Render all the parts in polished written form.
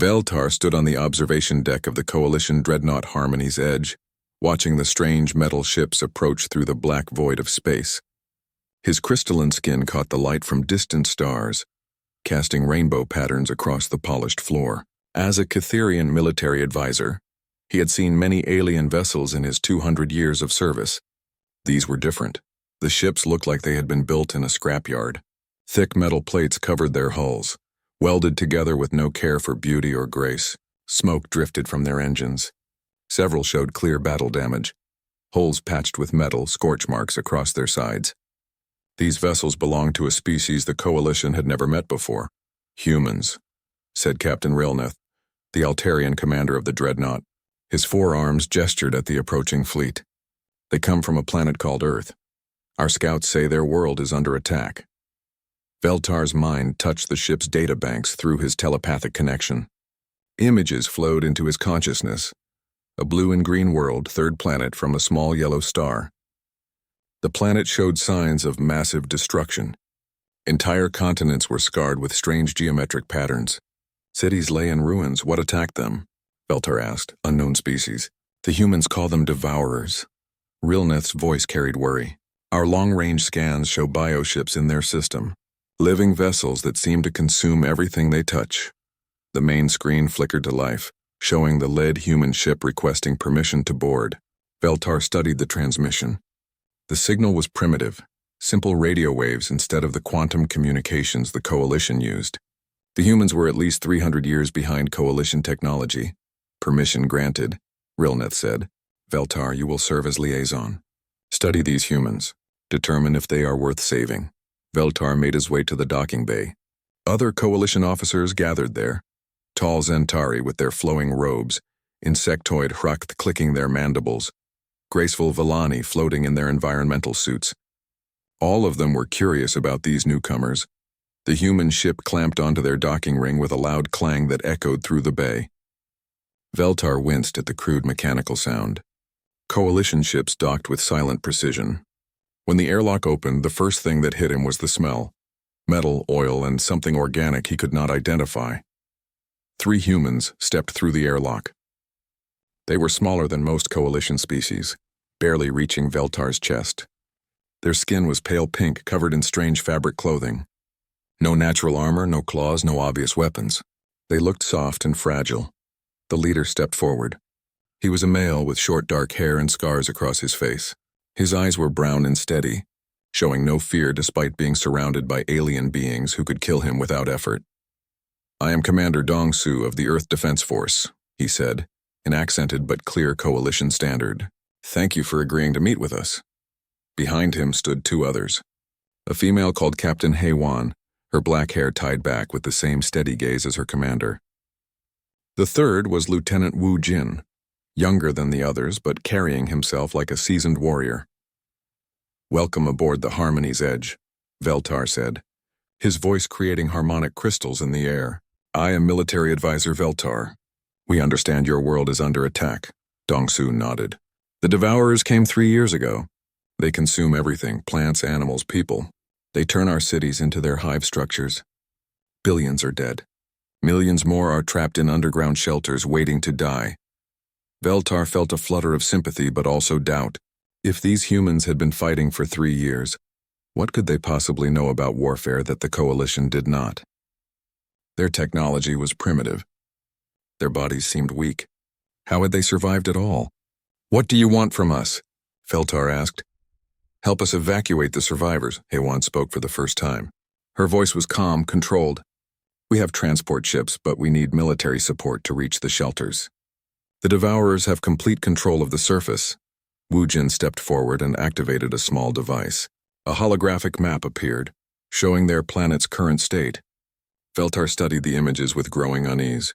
Veltar stood on the observation deck of the Coalition dreadnought Harmony's Edge, watching the strange metal ships approach through the black void of space. His crystalline skin caught the light from distant stars, casting rainbow patterns across the polished floor. As a Catherian military advisor, he had seen many alien vessels in his 200 years of service. These were different. The ships looked like they had been built in a scrapyard. Thick metal plates covered their hulls, welded together with no care for beauty or grace. Smoke drifted from their engines. Several showed clear battle damage, holes patched with metal, scorch marks across their sides. These vessels belonged to a species the Coalition had never met before. Humans, said Captain Rilneth, the Altarian commander of the dreadnought. His forearms gestured at the approaching fleet. They come from a planet called Earth. Our scouts say their world is under attack. Veltar's mind touched the ship's databanks through his telepathic connection. Images flowed into his consciousness. A blue and green world, third planet from a small yellow star. The planet showed signs of massive destruction. Entire continents were scarred with strange geometric patterns. Cities lay in ruins. What attacked them? Veltar asked. Unknown species. The humans call them devourers. Rilneth's voice carried worry. Our long-range scans show bioships in their system. Living vessels that seem to consume everything they touch. The main screen flickered to life, showing the lead human ship requesting permission to board. Veltar studied the transmission. The signal was primitive, simple radio waves instead of the quantum communications the Coalition used. The humans were at least 300 years behind Coalition technology. Permission granted, Rilneth said. Veltar, you will serve as liaison. Study these humans. Determine if they are worth saving. Veltar made his way to the docking bay. Other Coalition officers gathered there. Tall Zentari with their flowing robes, insectoid Hrukt clicking their mandibles, graceful Villani floating in their environmental suits. All of them were curious about these newcomers. The human ship clamped onto their docking ring with a loud clang that echoed through the bay. Veltar winced at the crude mechanical sound. Coalition ships docked with silent precision. When the airlock opened, the first thing that hit him was the smell. Metal, oil, and something organic he could not identify. 3 humans stepped through the airlock. They were smaller than most Coalition species, barely reaching Veltar's chest. Their skin was pale pink, covered in strange fabric clothing. No natural armor, no claws, no obvious weapons. They looked soft and fragile. The leader stepped forward. He was a male with short dark hair and scars across his face. His eyes were brown and steady, showing no fear despite being surrounded by alien beings who could kill him without effort. I am Commander Dong-Su of the Earth Defense Force, he said, in accented but clear Coalition standard. Thank you for agreeing to meet with us. Behind him stood 2 others. A female called Captain Hei-Wan, her black hair tied back with the same steady gaze as her commander. The third was Lieutenant Wu Jin, younger than the others but carrying himself like a seasoned warrior. Welcome aboard the Harmony's Edge, Veltar said, his voice creating harmonic crystals in the air. I am Military Advisor Veltar. We understand your world is under attack, Dong-Su nodded. The Devourers came 3 years ago. They consume everything, plants, animals, people. They turn our cities into their hive structures. Billions are dead. Millions more are trapped in underground shelters waiting to die. Veltar felt a flutter of sympathy but also doubt. If these humans had been fighting for 3 years, what could they possibly know about warfare that the Coalition did not? Their technology was primitive. Their bodies seemed weak. How had they survived at all? What do you want from us? Veltar asked. Help us evacuate the survivors, Hei-Wan spoke for the first time. Her voice was calm, controlled. We have transport ships, but we need military support to reach the shelters. The Devourers have complete control of the surface. Wu Jin stepped forward and activated a small device. A holographic map appeared, showing their planet's current state. Veltar studied the images with growing unease.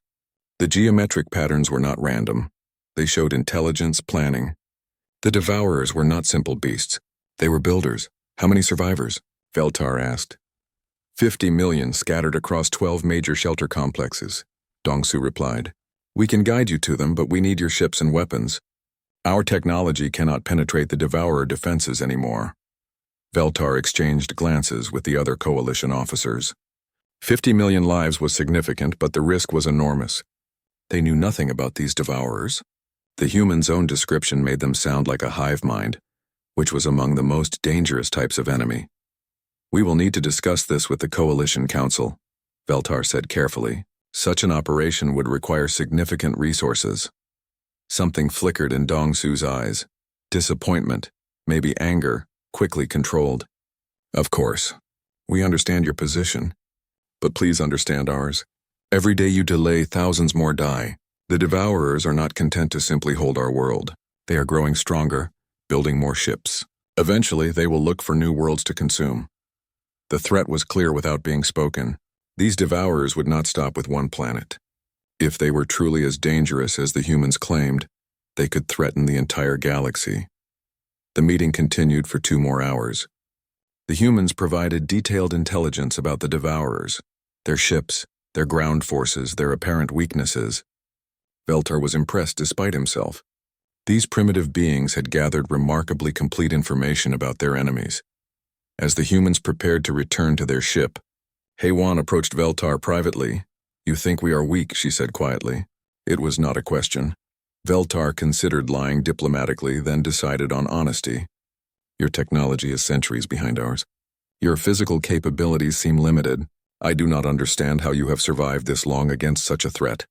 The geometric patterns were not random. They showed intelligence, planning. The Devourers were not simple beasts. They were builders. How many survivors? Veltar asked. 50 million scattered across 12 major shelter complexes, Dong-Su replied. We can guide you to them, but we need your ships and weapons. Our technology cannot penetrate the Devourer defenses anymore. Veltar exchanged glances with the other Coalition officers. 50 million lives was significant, but the risk was enormous. They knew nothing about these devourers. The humans' own description made them sound like a hive mind, which was among the most dangerous types of enemy. "We will need to discuss this with the Coalition Council," Veltar said carefully. "Such an operation would require significant resources." Something flickered in Dongsu's eyes. Disappointment, maybe anger, quickly controlled. "Of course. We understand your position. But please understand ours. Every day you delay, thousands more die. The Devourers are not content to simply hold our world. They are growing stronger, building more ships. Eventually, they will look for new worlds to consume." The threat was clear without being spoken. These Devourers would not stop with one planet. If they were truly as dangerous as the humans claimed, they could threaten the entire galaxy. The meeting continued for 2 more hours. The humans provided detailed intelligence about the Devourers, their ships, their ground forces, their apparent weaknesses. Veltar was impressed despite himself. These primitive beings had gathered remarkably complete information about their enemies. As the humans prepared to return to their ship, Heywan approached Veltar privately. "You think we are weak," she said quietly. It was not a question. Veltar considered lying diplomatically, then decided on honesty. "Your technology is centuries behind ours. Your physical capabilities seem limited. I do not understand how you have survived this long against such a threat."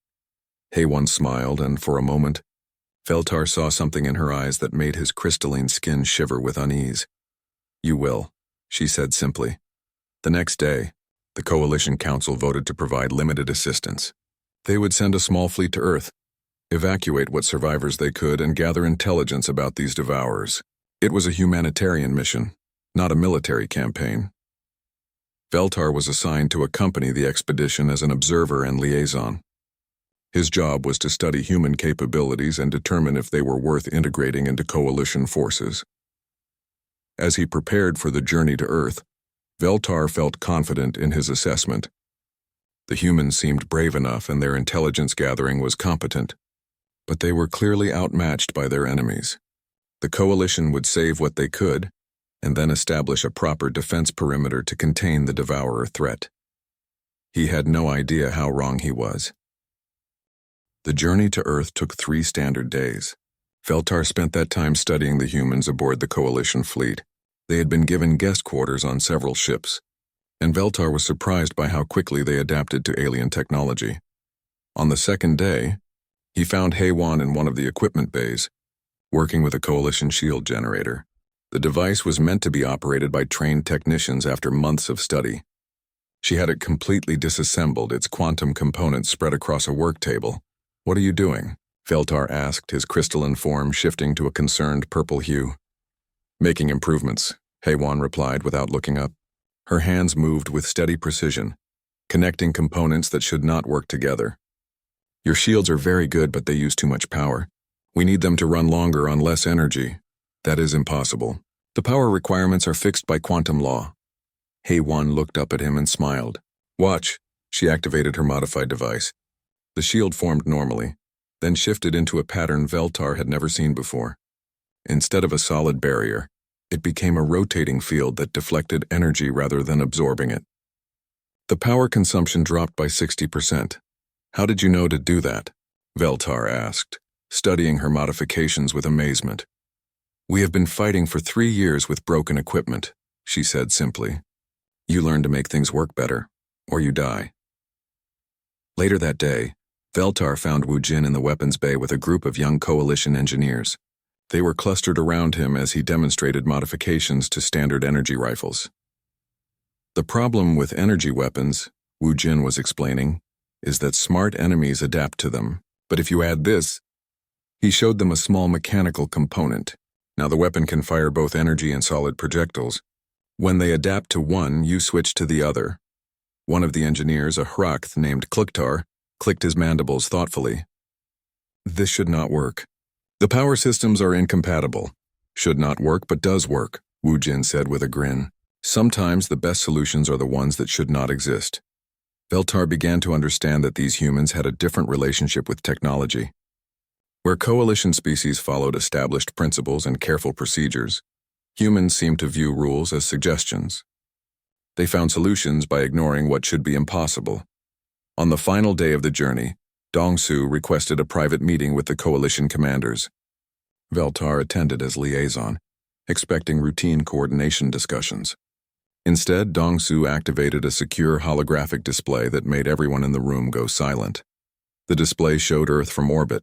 Heywan smiled, and for a moment, Veltar saw something in her eyes that made his crystalline skin shiver with unease. "You will," she said simply. The next day, the Coalition Council voted to provide limited assistance. They would send a small fleet to Earth, evacuate what survivors they could, and gather intelligence about these Devourers. It was a humanitarian mission, not a military campaign. Veltar was assigned to accompany the expedition as an observer and liaison. His job was to study human capabilities and determine if they were worth integrating into Coalition forces. As he prepared for the journey to Earth, Veltar felt confident in his assessment. The humans seemed brave enough and their intelligence gathering was competent, but they were clearly outmatched by their enemies. The Coalition would save what they could, and then establish a proper defense perimeter to contain the Devourer threat. He had no idea how wrong he was. The journey to Earth took 3 standard days. Veltar spent that time studying the humans aboard the Coalition fleet. They had been given guest quarters on several ships, and Veltar was surprised by how quickly they adapted to alien technology. On the 2nd day, he found Heywan in one of the equipment bays, working with a Coalition shield generator. The device was meant to be operated by trained technicians after months of study. She had it completely disassembled, its quantum components spread across a work table. "What are you doing?" Veltar asked, his crystalline form shifting to a concerned purple hue. "Making improvements," Heywan replied without looking up. Her hands moved with steady precision, connecting components that should not work together. "Your shields are very good, but they use too much power. We need them to run longer on less energy." "That is impossible. The power requirements are fixed by quantum law." Heywan looked up at him and smiled. "Watch." She activated her modified device. The shield formed normally, then shifted into a pattern Veltar had never seen before. Instead of a solid barrier, it became a rotating field that deflected energy rather than absorbing it. The power consumption dropped by 60%. "How did you know to do that?" Veltar asked, studying her modifications with amazement. "We have been fighting for 3 years with broken equipment," she said simply. "You learn to make things work better, or you die." Later that day, Veltar found Wu Jin in the weapons bay with a group of young Coalition engineers. They were clustered around him as he demonstrated modifications to standard energy rifles. "The problem with energy weapons," Wu Jin was explaining, "is that smart enemies adapt to them. But if you add this," he showed them a small mechanical component. "Now the weapon can fire both energy and solid projectiles. When they adapt to one, you switch to the other." One of the engineers, a Hrakth named Kluktar, clicked his mandibles thoughtfully. "This should not work. The power systems are incompatible." "Should not work, but does work," Wu Jin said with a grin. "Sometimes the best solutions are the ones that should not exist." Veltar began to understand that these humans had a different relationship with technology. Where Coalition species followed established principles and careful procedures, humans seemed to view rules as suggestions. They found solutions by ignoring what should be impossible. On the final day of the journey, Dongsu requested a private meeting with the coalition commanders. Veltar attended as liaison, expecting routine coordination discussions. Instead, Dongsu activated a secure holographic display that made everyone in the room go silent. The display showed Earth from orbit.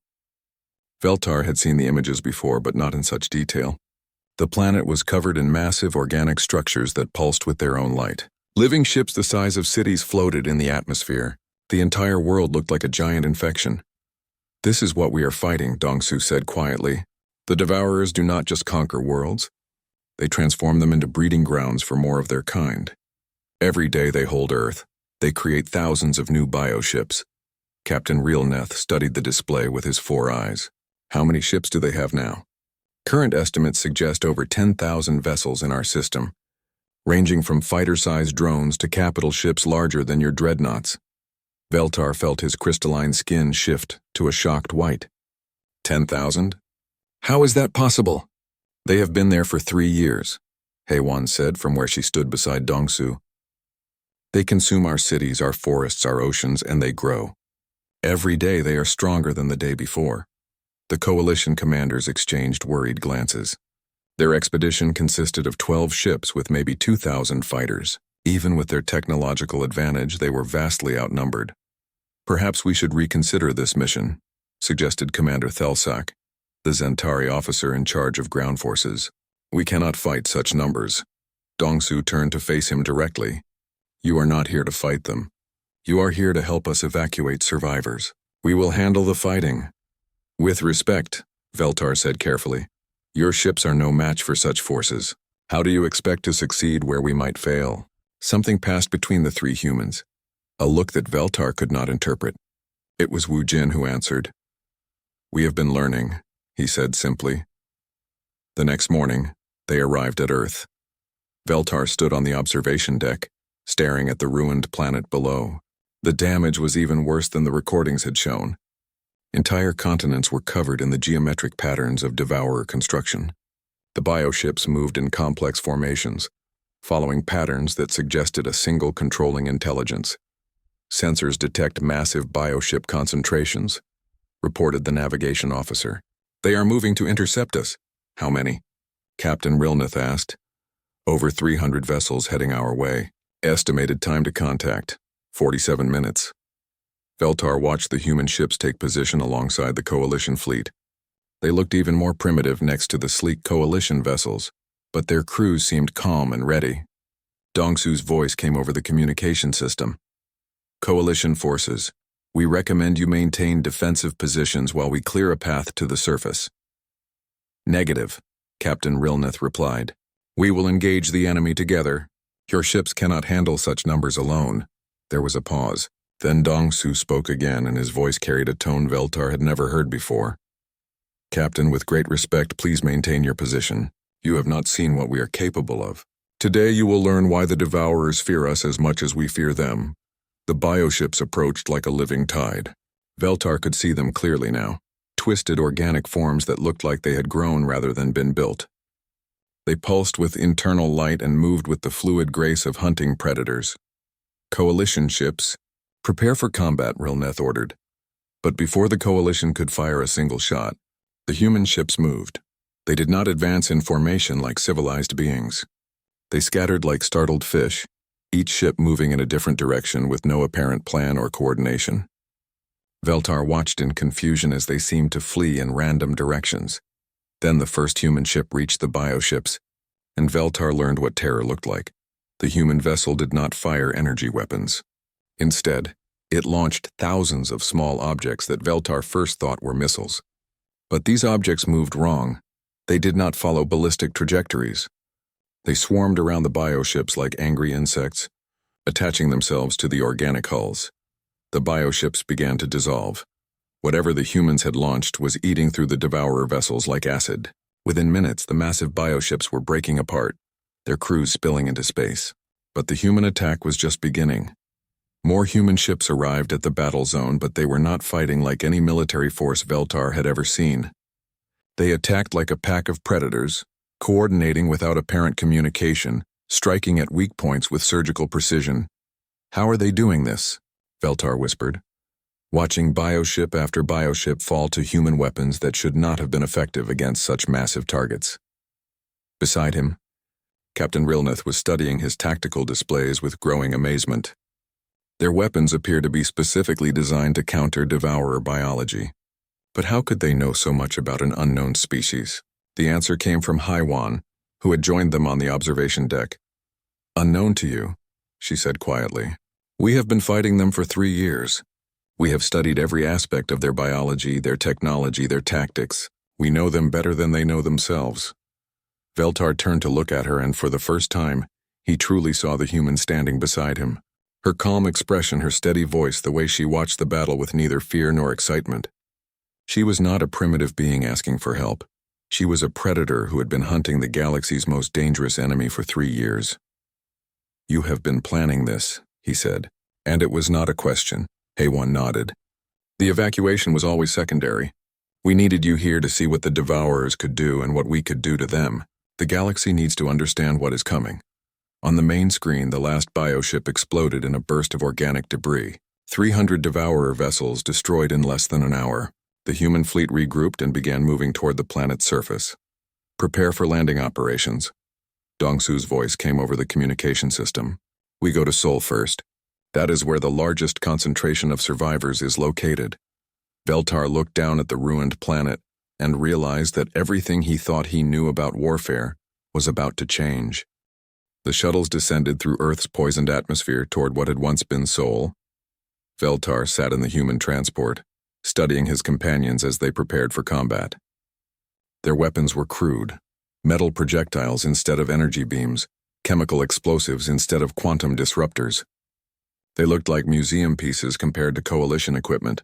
Veltar had seen the images before, but not in such detail. The planet was covered in massive organic structures that pulsed with their own light. Living ships the size of cities floated in the atmosphere. The entire world looked like a giant infection. "This is what we are fighting," Dongsu said quietly. "The Devourers do not just conquer worlds. They transform them into breeding grounds for more of their kind. Every day they hold Earth. They create thousands of new bioships." Captain Realneth studied the display with his 4 eyes. "How many ships do they have now?" "Current estimates suggest over 10,000 vessels in our system, ranging from fighter-sized drones to capital ships larger than your dreadnoughts." Veltar felt his crystalline skin shift to a shocked white. 10,000? How is that possible? "They have been there for 3 years, Heiwan said from where she stood beside Dongsu. "They consume our cities, our forests, our oceans, and they grow. Every day they are stronger than the day before." The coalition commanders exchanged worried glances. Their expedition consisted of 12 ships with maybe 2,000 fighters. Even with their technological advantage, they were vastly outnumbered. "Perhaps we should reconsider this mission," suggested Commander Thelsak, the Zentari officer in charge of ground forces. "We cannot fight such numbers." Dongsu turned to face him directly. "You are not here to fight them. You are here to help us evacuate survivors. We will handle the fighting." "With respect," Veltar said carefully. "Your ships are no match for such forces. How do you expect to succeed where we might fail?" Something passed between the 3 humans, a look that Veltar could not interpret. It was Wu Jin who answered. "We have been learning," he said simply. The next morning, they arrived at Earth. Veltar stood on the observation deck, staring at the ruined planet below. The damage was even worse than the recordings had shown. Entire continents were covered in the geometric patterns of Devourer construction. The bioships moved in complex formations, following patterns that suggested a single controlling intelligence. "Sensors detect massive bioship concentrations," reported the navigation officer. "They are moving to intercept us." "How many?" Captain Rilneth asked. "Over 300 vessels heading our way. Estimated time to contact, 47 minutes. Veltar watched the human ships take position alongside the coalition fleet. They looked even more primitive next to the sleek coalition vessels, but their crews seemed calm and ready. Dongsu's voice came over the communication system. "Coalition forces, we recommend you maintain defensive positions while we clear a path to the surface." "Negative," Captain Rilneth replied. "We will engage the enemy together. Your ships cannot handle such numbers alone." There was a pause. Then Dongsu spoke again, and his voice carried a tone Veltar had never heard before. "Captain, with great respect, please maintain your position. You have not seen what we are capable of. Today you will learn why the Devourers fear us as much as we fear them." The bioships approached like a living tide. Veltar could see them clearly now, twisted organic forms that looked like they had grown rather than been built. They pulsed with internal light and moved with the fluid grace of hunting predators. "Coalition ships, prepare for combat," Rilneth ordered. But before the coalition could fire a single shot, the human ships moved. They did not advance in formation like civilized beings. They scattered like startled fish, each ship moving in a different direction with no apparent plan or coordination. Veltar watched in confusion as they seemed to flee in random directions. Then the first human ship reached the bioships, and Veltar learned what terror looked like. The human vessel did not fire energy weapons. Instead, it launched thousands of small objects that Veltar first thought were missiles. But these objects moved wrong. They did not follow ballistic trajectories. They swarmed around the bioships like angry insects, attaching themselves to the organic hulls. The bioships began to dissolve. Whatever the humans had launched was eating through the Devourer vessels like acid. Within minutes, the massive bioships were breaking apart, their crews spilling into space. But the human attack was just beginning. More human ships arrived at the battle zone, but they were not fighting like any military force Veltar had ever seen. They attacked like a pack of predators, coordinating without apparent communication, striking at weak points with surgical precision. "How are they doing this?" Veltar whispered. watching bioship after bioship fall to human weapons that should not have been effective against such massive targets. Beside him, Captain Rilnath was studying his tactical displays with growing amazement. Their weapons appear to be specifically designed to counter devourer biology. But how could they know so much about an unknown species? The answer came from Haiwan, who had joined them on the observation deck. "Unknown to you," she said quietly. "We have been fighting them for 3 years. We have studied every aspect of their biology, their technology, their tactics. We know them better than they know themselves." Veltar turned to look at her, and for the first time, he truly saw the human standing beside him. Her calm expression, her steady voice, the way she watched the battle with neither fear nor excitement. She was not a primitive being asking for help. She was a predator who had been hunting the galaxy's most dangerous enemy for 3 years. "You have been planning this," he said. And it was not a question. Haiwan nodded. "The evacuation was always secondary. We needed you here to see what the Devourers could do and what we could do to them. The galaxy needs to understand what is coming." On the main screen, the last bioship exploded in a burst of organic debris. 300 Devourer vessels destroyed in less than an hour. The human fleet regrouped and began moving toward the planet's surface. "Prepare for landing operations." Dongsu's voice came over the communication system. "We go to Seoul first. That is where the largest concentration of survivors is located." Veltar looked down at the ruined planet and realized that everything he thought he knew about warfare was about to change. The shuttles descended through Earth's poisoned atmosphere toward what had once been Seoul. Veltar sat in the human transport, studying his companions as they prepared for combat. Their weapons were crude: metal projectiles instead of energy beams, chemical explosives instead of quantum disruptors. They looked like museum pieces compared to Coalition equipment.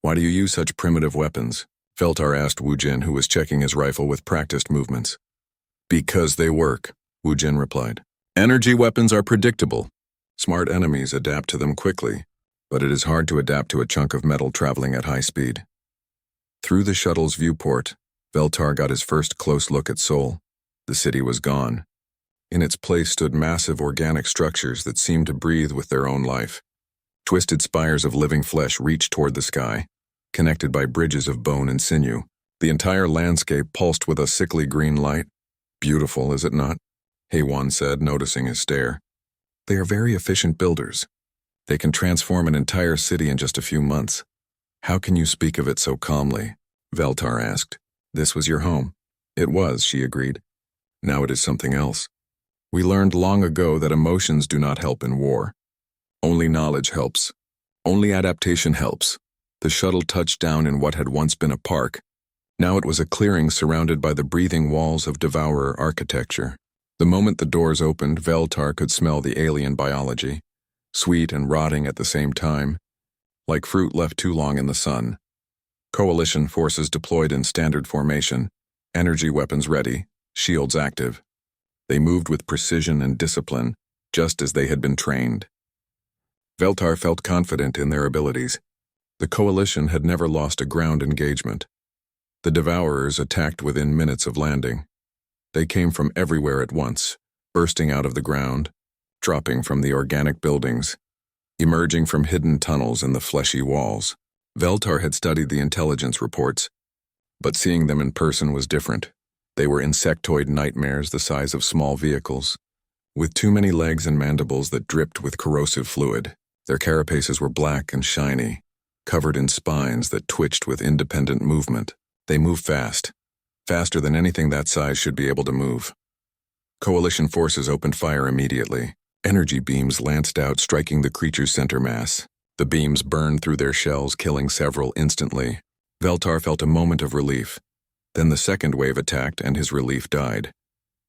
"Why do you use such primitive weapons?" Veltar asked Wu Jin, who was checking his rifle with practiced movements. "Because they work," Wu Jin replied. "Energy weapons are predictable. Smart enemies adapt to them quickly, but it is hard to adapt to a chunk of metal traveling at high speed." Through the shuttle's viewport, Veltar got his first close look at Seoul. The city was gone. In its place stood massive organic structures that seemed to breathe with their own life. Twisted spires of living flesh reached toward the sky, connected by bridges of bone and sinew. The entire landscape pulsed with a sickly green light. "Beautiful, is it not?" Haiwan said, noticing his stare. "They are very efficient builders. They can transform an entire city in just a few months." "How can you speak of it so calmly?" Veltar asked. "This was your home." "It was," she agreed. "Now it is something else. We learned long ago that emotions do not help in war. Only knowledge helps. Only adaptation helps." The shuttle touched down in what had once been a park. Now it was a clearing surrounded by the breathing walls of Devourer architecture. The moment the doors opened, Veltar could smell the alien biology, sweet and rotting at the same time, like fruit left too long in the sun. Coalition forces deployed in standard formation, energy weapons ready, shields active. They moved with precision and discipline, just as they had been trained. Veltar felt confident in their abilities. The Coalition had never lost a ground engagement. The Devourers attacked within minutes of landing. They came from everywhere at once, bursting out of the ground, dropping from the organic buildings, emerging from hidden tunnels in the fleshy walls. Veltar had studied the intelligence reports, but seeing them in person was different. They were insectoid nightmares the size of small vehicles, with too many legs and mandibles that dripped with corrosive fluid. Their carapaces were black and shiny, covered in spines that twitched with independent movement. They moved fast, faster than anything that size should be able to move. Coalition forces opened fire immediately. Energy beams lanced out, striking the creature's center mass. The beams burned through their shells, killing several instantly. Veltar felt a moment of relief. Then the second wave attacked, and his relief died.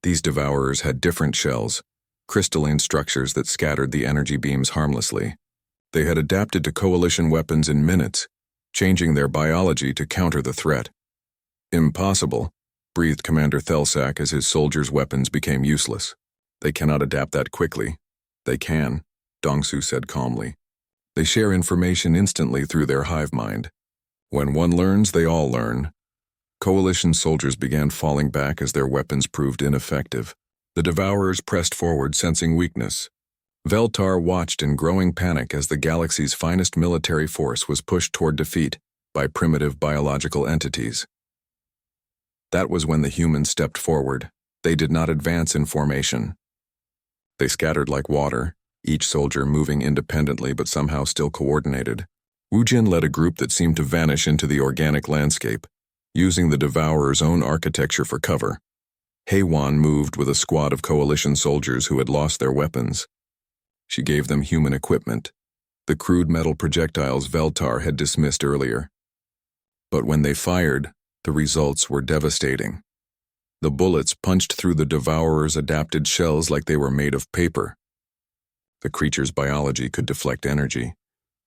These Devourers had different shells, crystalline structures that scattered the energy beams harmlessly. They had adapted to Coalition weapons in minutes, changing their biology to counter the threat. "Impossible," breathed Commander Thelsak as his soldiers' weapons became useless. "They cannot adapt that quickly." "They can," Dongsu said calmly. "They share information instantly through their hive mind. When one learns, they all learn." Coalition soldiers began falling back as their weapons proved ineffective. The Devourers pressed forward, sensing weakness. Veltar watched in growing panic as the galaxy's finest military force was pushed toward defeat by primitive biological entities. That was when the humans stepped forward. They did not advance in formation. They scattered like water, each soldier moving independently but somehow still coordinated. Wu Jin led a group that seemed to vanish into the organic landscape, using the Devourer's own architecture for cover. Hei Wan moved with a squad of coalition soldiers who had lost their weapons. She gave them human equipment, the crude metal projectiles Veltar had dismissed earlier. But when they fired, the results were devastating. The bullets punched through the Devourer's adapted shells like they were made of paper. The creature's biology could deflect energy,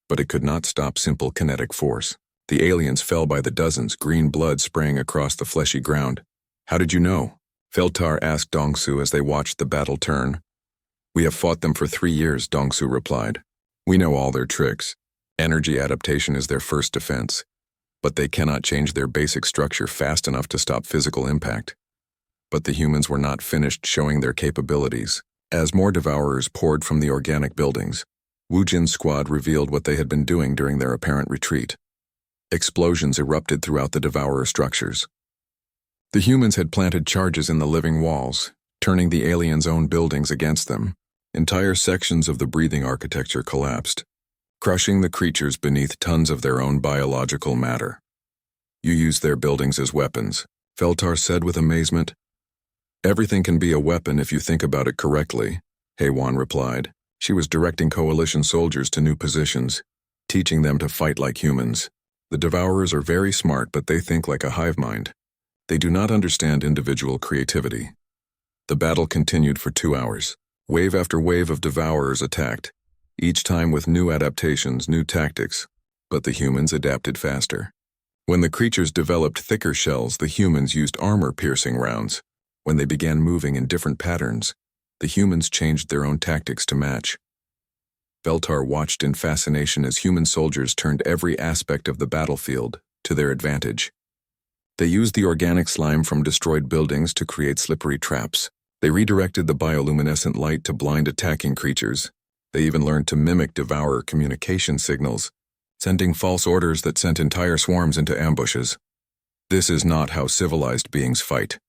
but it could not stop simple kinetic force. The aliens fell by the dozens, green blood spraying across the fleshy ground. "How did you know?" Veltar asked Dongsu as they watched the battle turn. "We have fought them for 3 years," Dongsu replied. "We know all their tricks. Energy adaptation is their first defense, but they cannot change their basic structure fast enough to stop physical impact." But the humans were not finished showing their capabilities. As more Devourers poured from the organic buildings, Wu Jin's squad revealed what they had been doing during their apparent retreat. Explosions erupted throughout the Devourer structures. The humans had planted charges in the living walls, turning the aliens' own buildings against them. Entire sections of the breathing architecture collapsed, crushing the creatures beneath tons of their own biological matter. "You use their buildings as weapons," Veltar said with amazement. "Everything can be a weapon if you think about it correctly," Hei Wan replied. She was directing coalition soldiers to new positions, teaching them to fight like humans. The Devourers are very smart, but they think like a hive mind. They do not understand individual creativity. The battle continued for 2 hours. Wave after wave of Devourers attacked, each time with new adaptations, new tactics, but the humans adapted faster. When the creatures developed thicker shells, the humans used armor-piercing rounds. When they began moving in different patterns, the humans changed their own tactics to match. Veltar watched in fascination as human soldiers turned every aspect of the battlefield to their advantage. They used the organic slime from destroyed buildings to create slippery traps. They redirected the bioluminescent light to blind attacking creatures. They even learned to mimic Devourer communication signals, sending false orders that sent entire swarms into ambushes. "This is not how civilized beings fight,"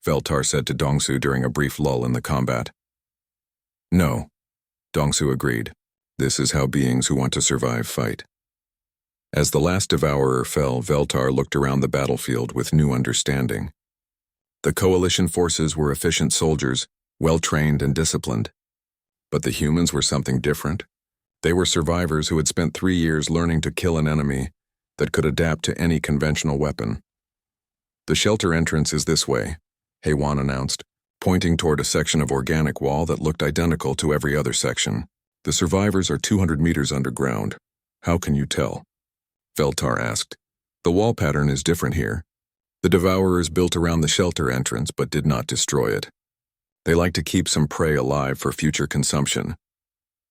Veltar said to Dongsu during a brief lull in the combat. "No," Dongsu agreed. "This is how beings who want to survive fight." As the last Devourer fell, Veltar looked around the battlefield with new understanding. The coalition forces were efficient soldiers, well-trained and disciplined. But the humans were something different. They were survivors who had spent 3 years learning to kill an enemy that could adapt to any conventional weapon. "The shelter entrance is this way," Hei Wan announced, pointing toward a section of organic wall that looked identical to every other section. "The survivors are 200 meters underground." "How can you tell?" Veltar asked. "The wall pattern is different here. The Devourers built around the shelter entrance but did not destroy it. They like to keep some prey alive for future consumption."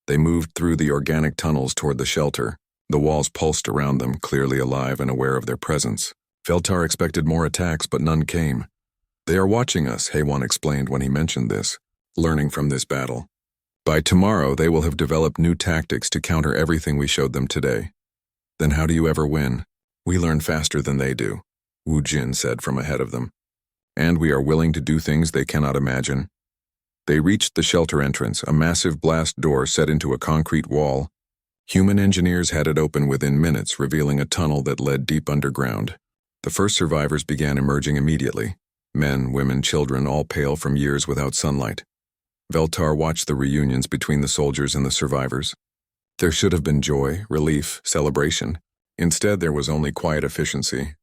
They moved through the organic tunnels toward the shelter. The walls pulsed around them, clearly alive and aware of their presence. Veltar expected more attacks, but none came. "They are watching us," Hei Wan explained when he mentioned this, "learning from this battle. By tomorrow, they will have developed new tactics to counter everything we showed them today." "Then how do you ever win?" "We learn faster than they do," Wu Jin said from ahead of them. "And we are willing to do things they cannot imagine." They reached the shelter entrance, a massive blast door set into a concrete wall. Human engineers had it open within minutes, revealing a tunnel that led deep underground. The first survivors began emerging immediately. Men, women, children, all pale from years without sunlight. Veltar watched the reunions between the soldiers and the survivors. There should have been joy, relief, celebration. Instead, there was only quiet efficiency.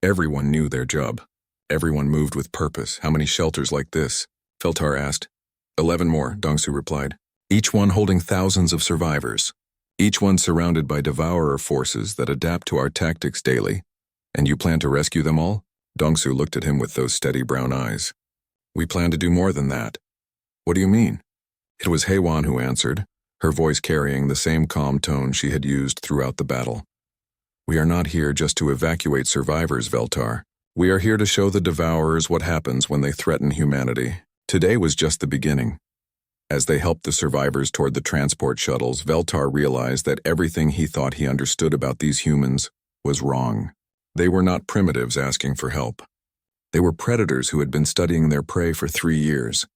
Everyone knew their job. Everyone moved with purpose. "How many shelters like this?" Veltar asked. 11 more, Dongsu replied. "Each one holding thousands of survivors. Each one surrounded by Devourer forces that adapt to our tactics daily. And you plan to rescue them all?" Dongsu looked at him with those steady brown eyes. "We plan to do more than that." "What do you mean?" It was Hei Wan who answered, her voice carrying the same calm tone she had used throughout the battle. "We are not here just to evacuate survivors, Veltar. We are here to show the Devourers what happens when they threaten humanity. Today was just the beginning." As they helped the survivors toward the transport shuttles, Veltar realized that everything he thought he understood about these humans was wrong. They were not primitives asking for help. They were predators who had been studying their prey for 3 years,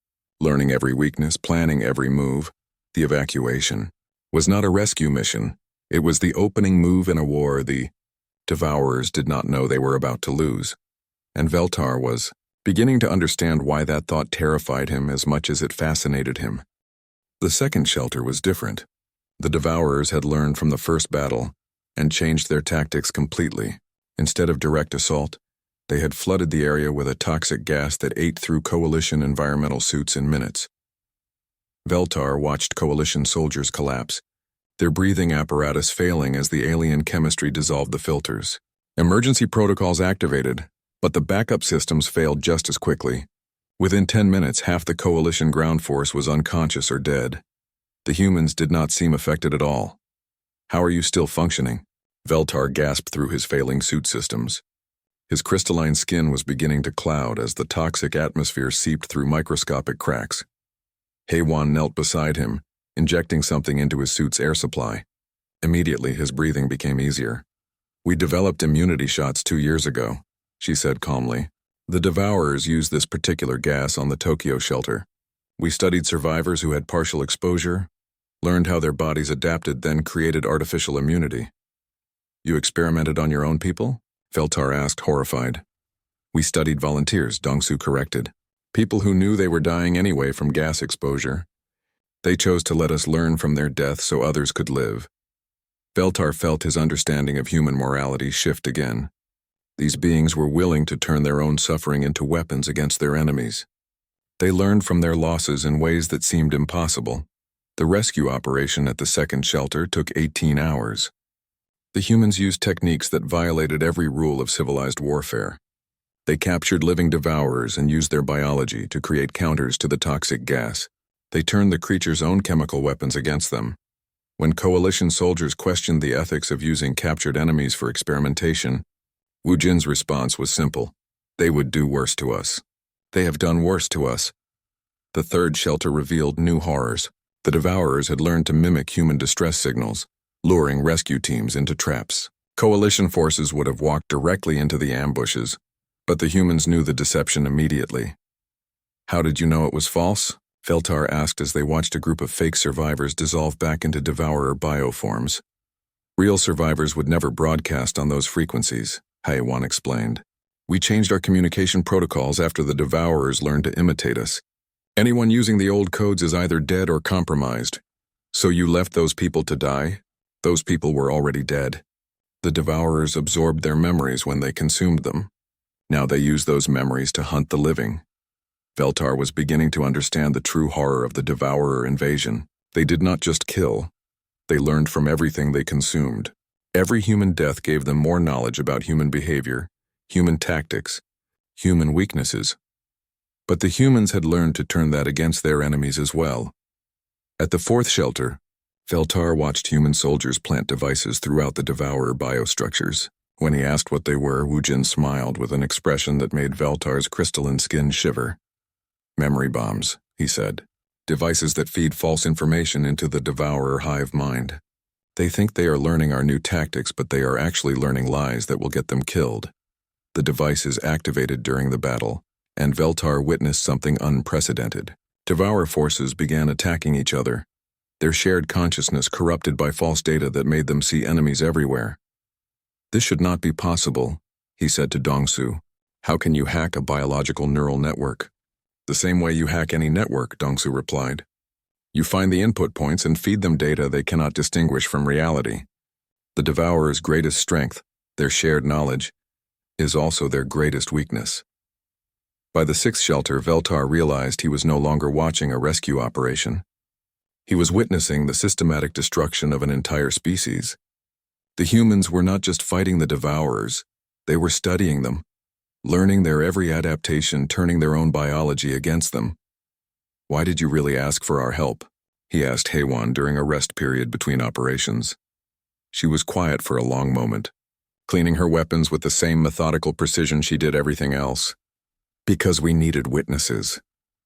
learning every weakness, planning every move. The evacuation was not a rescue mission. It was the opening move in a war the Devourers did not know they were about to lose. And Veltar was beginning to understand why that thought terrified him as much as it fascinated him. The second shelter was different. The Devourers had learned from the first battle and changed their tactics completely. Instead of direct assault, they had flooded the area with a toxic gas that ate through Coalition environmental suits in minutes. Veltar watched Coalition soldiers collapse, their breathing apparatus failing as the alien chemistry dissolved the filters. Emergency protocols activated, but the backup systems failed just as quickly. Within 10 minutes, half the Coalition ground force was unconscious or dead. The humans did not seem affected at all. "How are you still functioning?" Veltar gasped through his failing suit systems. His crystalline skin was beginning to cloud as the toxic atmosphere seeped through microscopic cracks. HFY knelt beside him, injecting something into his suit's air supply. Immediately, his breathing became easier. "We developed immunity shots 2 years ago," she said calmly. "The Devourers used this particular gas on the Tokyo shelter. We studied survivors who had partial exposure, learned how their bodies adapted, then created artificial immunity." "You experimented on your own people?" Veltar asked, horrified. "We studied volunteers," Dongsu corrected. "People who knew they were dying anyway from gas exposure. They chose to let us learn from their death so others could live." Veltar felt his understanding of human morality shift again. These beings were willing to turn their own suffering into weapons against their enemies. They learned from their losses in ways that seemed impossible. The rescue operation at the second shelter took 18 hours. The humans used techniques that violated every rule of civilized warfare. They captured living devourers and used their biology to create counters to the toxic gas. They turned the creature's own chemical weapons against them. When Coalition soldiers questioned the ethics of using captured enemies for experimentation, Wu Jin's response was simple: "They would do worse to us. They have done worse to us." The third shelter revealed new horrors. The Devourers had learned to mimic human distress signals, luring rescue teams into traps. Coalition forces would have walked directly into the ambushes, but the humans knew the deception immediately. "How did you know it was false?" Veltar asked as they watched a group of fake survivors dissolve back into Devourer bioforms. "Real survivors would never broadcast on those frequencies," HFY explained. "We changed our communication protocols after the Devourers learned to imitate us. Anyone using the old codes is either dead or compromised. So you left those people to die? Those people were already dead. The Devourers absorbed their memories when they consumed them. Now they use those memories to hunt the living." Veltar was beginning to understand the true horror of the Devourer invasion. They did not just kill. They learned from everything they consumed. Every human death gave them more knowledge about human behavior, human tactics, human weaknesses. But the humans had learned to turn that against their enemies as well. At the fourth shelter, Veltar watched human soldiers plant devices throughout the Devourer biostructures. When he asked what they were, Wu Jin smiled with an expression that made Veltar's crystalline skin shiver. "Memory bombs," he said. "Devices that feed false information into the Devourer hive mind. They think they are learning our new tactics, but they are actually learning lies that will get them killed." The devices activated during the battle, and Veltar witnessed something unprecedented. Devourer forces began attacking each other, their shared consciousness corrupted by false data that made them see enemies everywhere. "This should not be possible," he said to Dongsu. "How can you hack a biological neural network?" "The same way you hack any network," Dongsu replied. "You find the input points and feed them data they cannot distinguish from reality. The Devourer's greatest strength, their shared knowledge, is also their greatest weakness." By the sixth shelter, Veltar realized he was no longer watching a rescue operation. He was witnessing the systematic destruction of an entire species. The humans were not just fighting the Devourers, they were studying them, learning their every adaptation, turning their own biology against them. "Why did you really ask for our help?" he asked HFY during a rest period between operations. She was quiet for a long moment, cleaning her weapons with the same methodical precision she did everything else. "Because we needed witnesses,"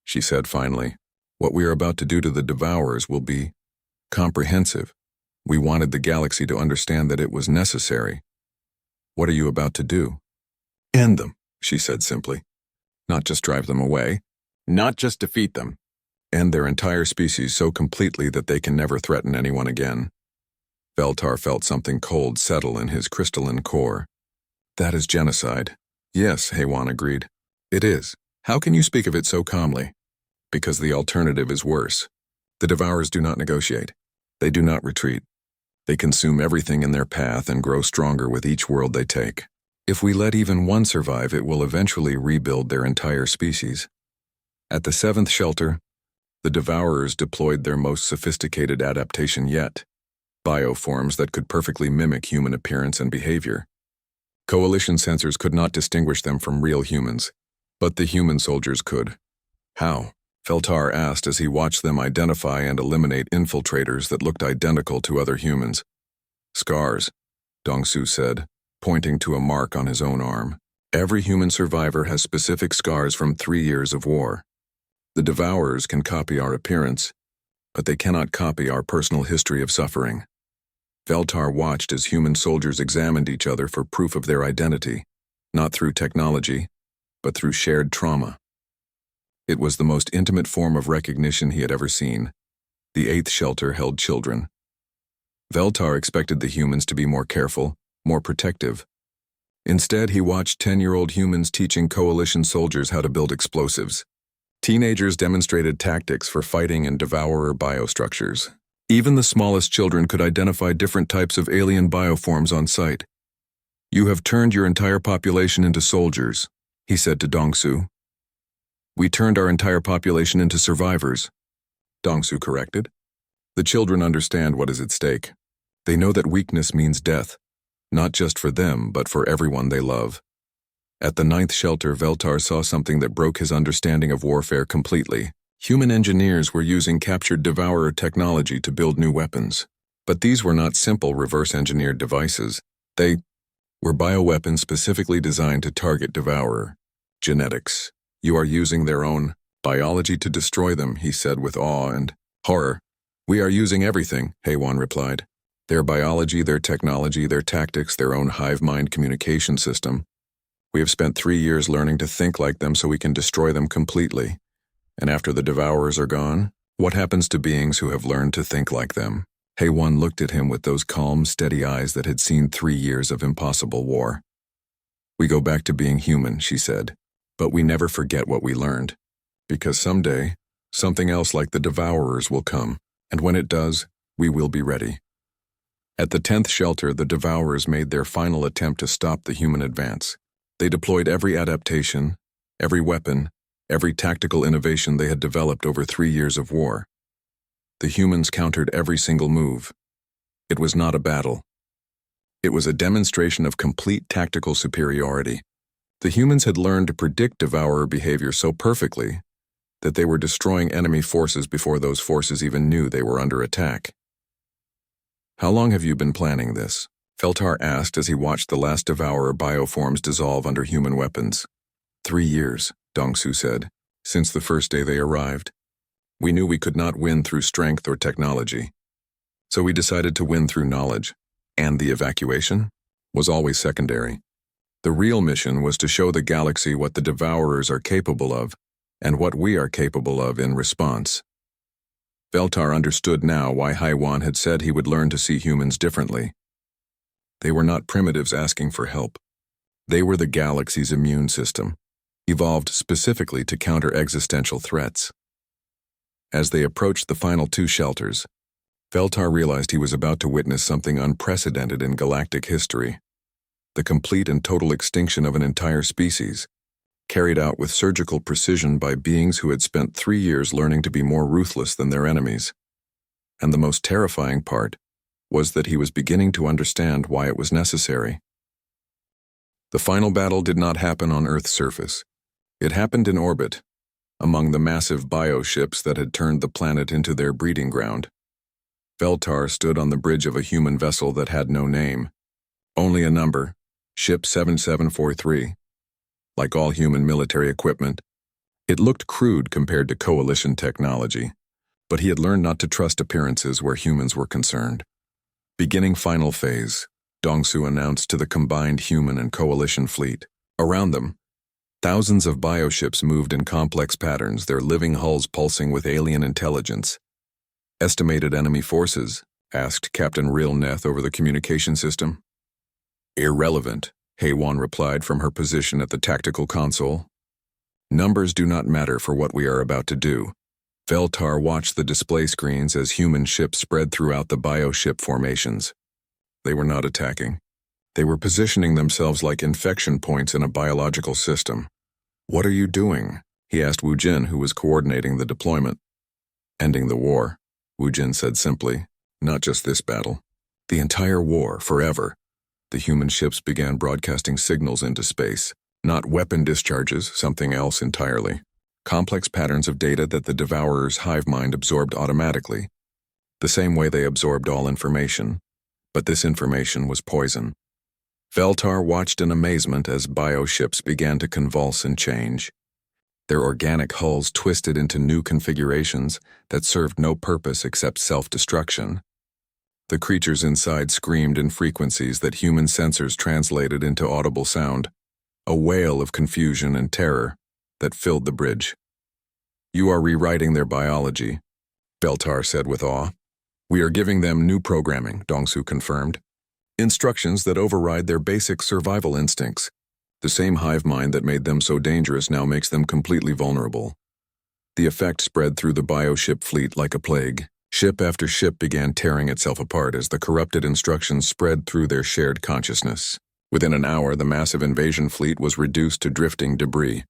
she said finally. What we are about to do to the Devourers will be comprehensive. We wanted the galaxy to understand that it was necessary. What are you about to do? End them, she said simply. Not just drive them away. Not just defeat them. End their entire species so completely that they can never threaten anyone again. Veltar felt something cold settle in his crystalline core. That is genocide. Yes, Haywan agreed. It is. How can you speak of it so calmly? Because the alternative is worse. The Devourers do not negotiate. They do not retreat. They consume everything in their path and grow stronger with each world they take. If we let even one survive, it will eventually rebuild their entire species. At the seventh shelter, the Devourers deployed their most sophisticated adaptation yet, bioforms that could perfectly mimic human appearance and behavior. Coalition sensors could not distinguish them from real humans, but the human soldiers could. How? Veltar asked as he watched them identify and eliminate infiltrators that looked identical to other humans. Scars, Dongsu said, pointing to a mark on his own arm. Every human survivor has specific scars from 3 years of war. The Devourers can copy our appearance, but they cannot copy our personal history of suffering. Veltar watched as human soldiers examined each other for proof of their identity, not through technology, but through shared trauma. It was the most intimate form of recognition he had ever seen. The eighth shelter held children. Veltar expected the humans to be more careful, more protective. Instead, he watched 10-year-old humans teaching coalition soldiers how to build explosives. Teenagers demonstrated tactics for fighting and devourer biostructures. Even the smallest children could identify different types of alien bioforms on sight. You have turned your entire population into soldiers, he said to Dongsu. We turned our entire population into survivors, Dongsu corrected. The children understand what is at stake. They know that weakness means death, not just for them, but for everyone they love. At the ninth shelter, Veltar saw something that broke his understanding of warfare completely. Human engineers were using captured devourer technology to build new weapons. But these were not simple reverse-engineered devices. They were bioweapons specifically designed to target devourer. Genetics. You are using their own biology to destroy them, he said with awe and horror. We are using everything, Haywan replied. Their biology, their technology, their tactics, their own hive mind communication system. We have spent 3 years learning to think like them so we can destroy them completely. And after the Devourers are gone, what happens to beings who have learned to think like them? Haywan looked at him with those calm, steady eyes that had seen 3 years of impossible war. We go back to being human, she said, but we never forget what we learned. Because someday, something else like the Devourers will come, and when it does, we will be ready. At the 10th shelter, the Devourers made their final attempt to stop the human advance. They deployed every adaptation, every weapon, every tactical innovation they had developed over 3 years of war. The humans countered every single move. It was not a battle. It was a demonstration of complete tactical superiority. The humans had learned to predict devourer behavior so perfectly that they were destroying enemy forces before those forces even knew they were under attack. How long have you been planning this? Veltar asked as he watched the last devourer bioforms dissolve under human weapons. 3 years, Dongsu said, since the first day they arrived. We knew we could not win through strength or technology. So we decided to win through knowledge. And the evacuation was always secondary. The real mission was to show the galaxy what the Devourers are capable of, and what we are capable of in response. Veltar understood now why Haywan had said he would learn to see humans differently. They were not primitives asking for help. They were the galaxy's immune system, evolved specifically to counter existential threats. As they approached the final 2 shelters, Veltar realized he was about to witness something unprecedented in galactic history. The complete and total extinction of an entire species, carried out with surgical precision by beings who had spent 3 years learning to be more ruthless than their enemies. And the most terrifying part was that he was beginning to understand why it was necessary. The final battle did not happen on Earth's surface. It happened in orbit, among the massive bioships that had turned the planet into their breeding ground. Veltar stood on the bridge of a human vessel that had no name, only a number, Ship 7743. Like all human military equipment, It looked crude compared to Coalition technology, but he had learned not to trust appearances where humans were concerned. Beginning final phase, Dongsu announced to the combined human and Coalition fleet. Around them, thousands of bioships moved in complex patterns, their living hulls pulsing with alien intelligence. Estimated enemy forces? Asked Captain Rilneth over the communication system. Irrelevant, Heywan replied from her position at the tactical console. Numbers do not matter for what we are about to do. Veltar watched the display screens as human ships spread throughout the bioship formations. They were not attacking. They were positioning themselves like infection points in a biological system. What are you doing? He asked Wu Jin, who was coordinating the deployment. Ending the war, Wu Jin said simply. Not just this battle. The entire war, forever. The human ships began broadcasting signals into space. Not weapon discharges, something else entirely. Complex patterns of data that the Devourer's hive mind absorbed automatically. The same way they absorbed all information. But this information was poison. Veltar watched in amazement as bioships began to convulse and change. Their organic hulls twisted into new configurations that served no purpose except self-destruction. The creatures inside screamed in frequencies that human sensors translated into audible sound, a wail of confusion and terror that filled the bridge. You are rewriting their biology, Veltar said with awe. We are giving them new programming, Dongsu confirmed. Instructions that override their basic survival instincts. The same hive mind that made them so dangerous now makes them completely vulnerable. The effect spread through the bioship fleet like a plague. Ship after ship began tearing itself apart as the corrupted instructions spread through their shared consciousness. Within an hour, the massive invasion fleet was reduced to drifting debris.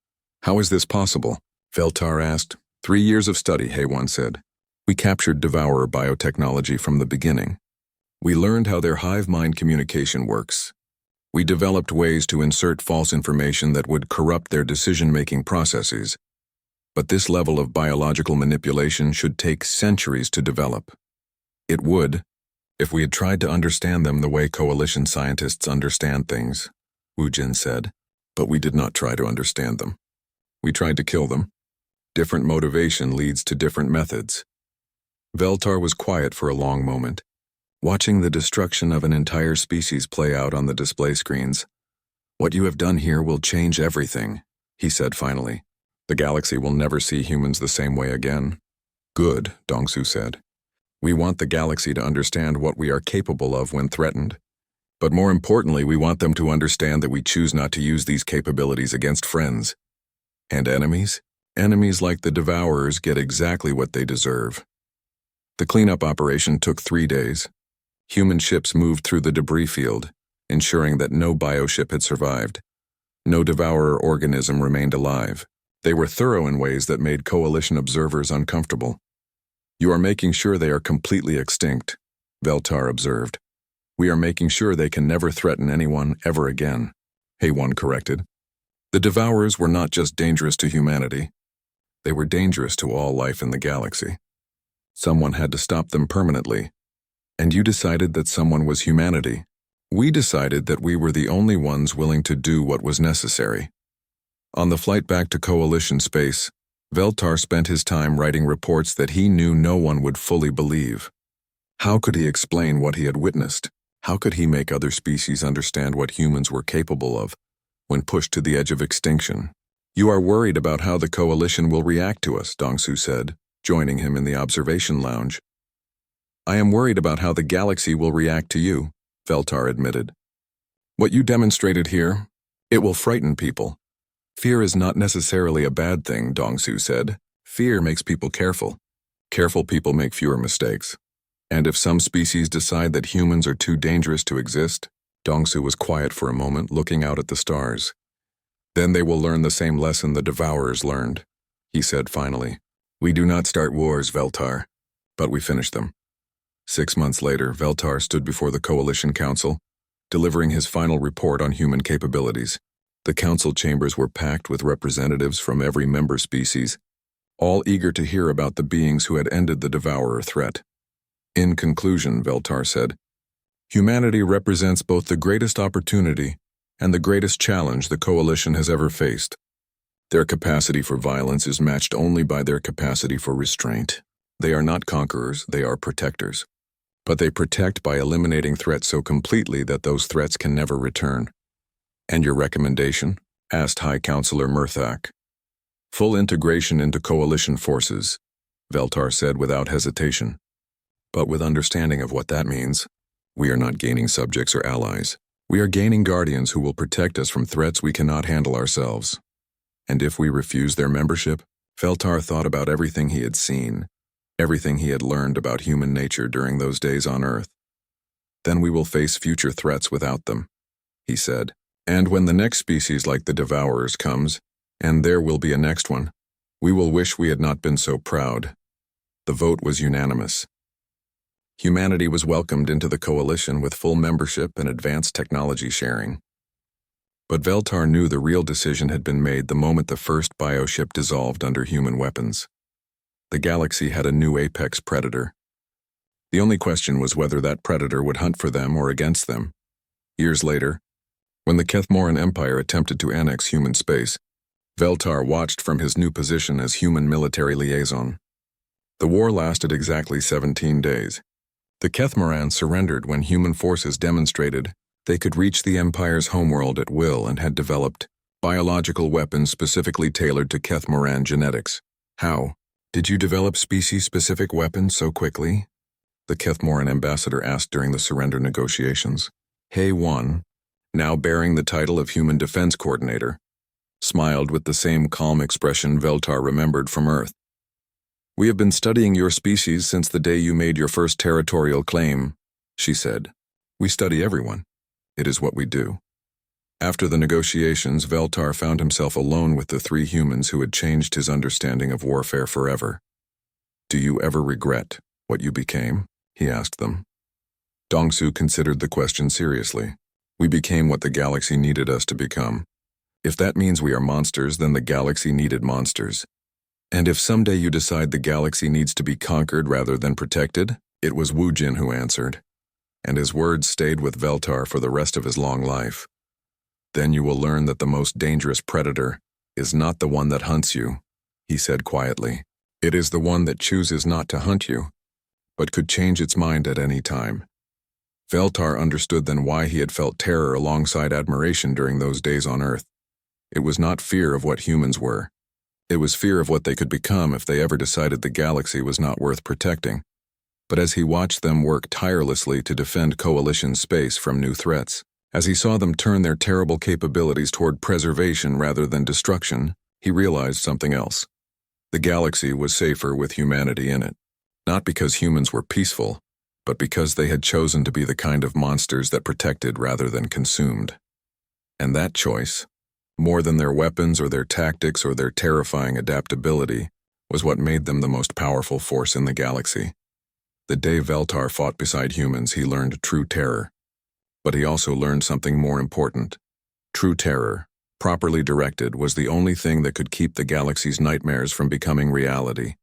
How is this possible? Veltar asked. 3 years of study, Heywan said. We captured Devourer biotechnology from the beginning. We learned how their hive mind communication works. We developed ways to insert false information that would corrupt their decision-making processes. But this level of biological manipulation should take centuries to develop. It would, if we had tried to understand them the way Coalition scientists understand things, Wu Jin said. But we did not try to understand them. We tried to kill them. Different motivation leads to different methods. Veltar was quiet for a long moment, watching the destruction of an entire species play out on the display screens. What you have done here will change everything, he said finally. The galaxy will never see humans the same way again. Good, Dongsu said. We want the galaxy to understand what we are capable of when threatened. But more importantly, we want them to understand that we choose not to use these capabilities against friends. And enemies? Enemies like the Devourers get exactly what they deserve. The cleanup operation took 3 days. Human ships moved through the debris field, ensuring that no bioship had survived. No Devourer organism remained alive. They were thorough in ways that made Coalition observers uncomfortable. You are making sure they are completely extinct, Veltar observed. We are making sure they can never threaten anyone ever again, Heywan corrected. The Devourers were not just dangerous to humanity. They were dangerous to all life in the galaxy. Someone had to stop them permanently. And you decided that someone was humanity. We decided that we were the only ones willing to do what was necessary. On the flight back to Coalition space, Veltar spent his time writing reports that he knew no one would fully believe. How could he explain what he had witnessed? How could he make other species understand what humans were capable of when pushed to the edge of extinction? You are worried about how the Coalition will react to us, Dongsu said, joining him in the observation lounge. I am worried about how the galaxy will react to you, Veltar admitted. What you demonstrated here, it will frighten people. Fear is not necessarily a bad thing, Dongsu said. Fear makes people careful. Careful people make fewer mistakes. And if some species decide that humans are too dangerous to exist, Dongsu was quiet for a moment, looking out at the stars. Then they will learn the same lesson the Devourers learned, he said finally. We do not start wars, Veltar, but we finish them. 6 months later, Veltar stood before the Coalition Council, delivering his final report on human capabilities. The council chambers were packed with representatives from every member species, all eager to hear about the beings who had ended the Devourer threat. In conclusion, Veltar said, humanity represents both the greatest opportunity and the greatest challenge the Coalition has ever faced. Their capacity for violence is matched only by their capacity for restraint. They are not conquerors, they are protectors. But they protect by eliminating threats so completely that those threats can never return. "And your recommendation?" asked High Counselor Murthak. "Full integration into coalition forces," Veltar said without hesitation. "But with understanding of what that means, we are not gaining subjects or allies. We are gaining guardians who will protect us from threats we cannot handle ourselves. And if we refuse their membership?" Veltar thought about everything he had seen, everything he had learned about human nature during those days on Earth. "Then we will face future threats without them," he said. "And when the next species like the Devourers comes, and there will be a next one, we will wish we had not been so proud." The vote was unanimous. Humanity was welcomed into the coalition with full membership and advanced technology sharing. But Veltar knew the real decision had been made the moment the first bioship dissolved under human weapons. The galaxy had a new apex predator. The only question was whether that predator would hunt for them or against them. Years later, when the Kethmoran Empire attempted to annex human space, Veltar watched from his new position as human military liaison. The war lasted exactly 17 days. The Kethmoran surrendered when human forces demonstrated they could reach the Empire's homeworld at will and had developed biological weapons specifically tailored to Kethmoran genetics. "How? Did you develop species-specific weapons so quickly?" the Kethmoran ambassador asked during the surrender negotiations. Hay-1, now bearing the title of Human Defense Coordinator, smiled with the same calm expression Veltar remembered from Earth. "We have been studying your species since the day you made your first territorial claim," she said. "We study everyone. It is what we do." After the negotiations, Veltar found himself alone with the three humans who had changed his understanding of warfare forever. "Do you ever regret what you became?" he asked them. Dongsu considered the question seriously. "We became what the galaxy needed us to become. If that means we are monsters, then the galaxy needed monsters. And if someday you decide the galaxy needs to be conquered rather than protected?" It was Wu Jin who answered, and his words stayed with Veltar for the rest of his long life. "Then you will learn that the most dangerous predator is not the one that hunts you," he said quietly. "It is the one that chooses not to hunt you, but could change its mind at any time." Veltar understood then why he had felt terror alongside admiration during those days on Earth. It was not fear of what humans were. It was fear of what they could become if they ever decided the galaxy was not worth protecting. But as he watched them work tirelessly to defend Coalition space from new threats, as he saw them turn their terrible capabilities toward preservation rather than destruction, he realized something else. The galaxy was safer with humanity in it. Not because humans were peaceful, but because they had chosen to be the kind of monsters that protected rather than consumed. And that choice, more than their weapons or their tactics or their terrifying adaptability, was what made them the most powerful force in the galaxy. The day Veltar fought beside humans, he learned true terror. But he also learned something more important. True terror, properly directed, was the only thing that could keep the galaxy's nightmares from becoming reality.